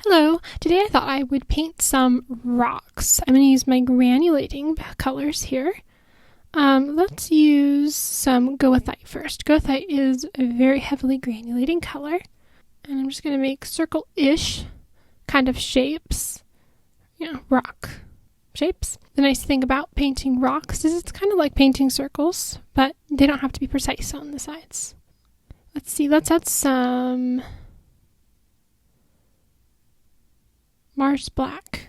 Hello, today I thought I would paint some rocks. I'm going to use my granulating colors here. Let's use some goethite first. Goethite is a very heavily granulating color. And I'm just going to make circle-ish kind of shapes, rock shapes. The nice thing about painting rocks is it's kind of like painting circles, but they don't have to be precise on the sides. Let's see, let's add some Mars Black.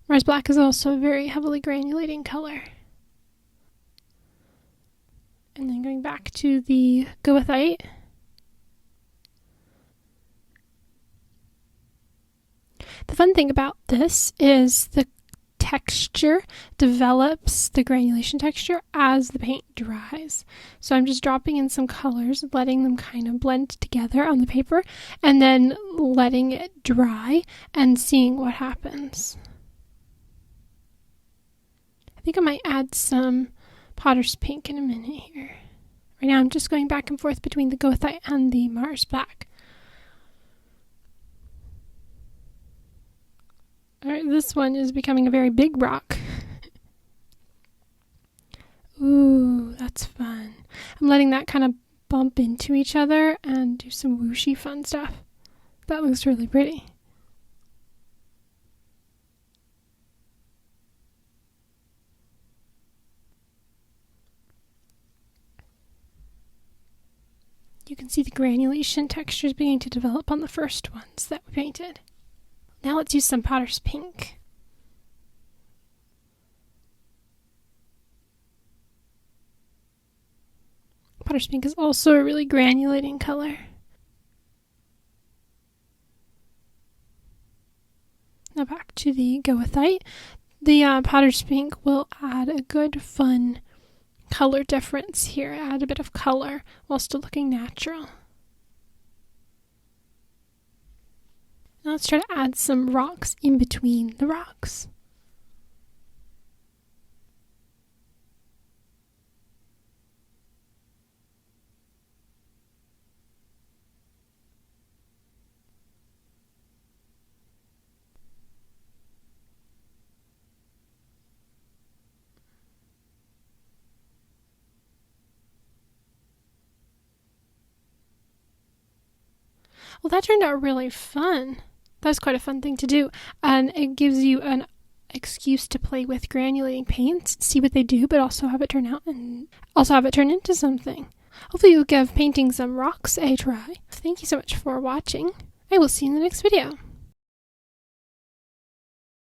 Mars Black is also a very heavily granulating color. And then going back to the goethite. The fun thing about this is the texture develops, the granulation texture, as the paint dries. So I'm just dropping in some colors, letting them kind of blend together on the paper, and then letting it dry and seeing what happens. I think I might add some Potter's Pink in a minute here. Right now I'm just going back and forth between the goethite and the Mars Black. Alright, this one is becoming a very big rock. Ooh, that's fun. I'm letting that kind of bump into each other and do some whooshy fun stuff. That looks really pretty. You can see the granulation textures beginning to develop on the first ones that we painted. Now let's use some Potter's Pink. Potter's Pink is also a really granulating color. Now back to the goethite. The Potter's Pink will add a good, fun color difference here. Add a bit of color while still looking natural. Now let's try to add some rocks in between the rocks. Well, that turned out really fun. That's quite a fun thing to do, and it gives you an excuse to play with granulating paints, see what they do, but also have it turn out and also have it turn into something. Hopefully you'll give painting some rocks a try. Thank you so much for watching. I will see you in the next video.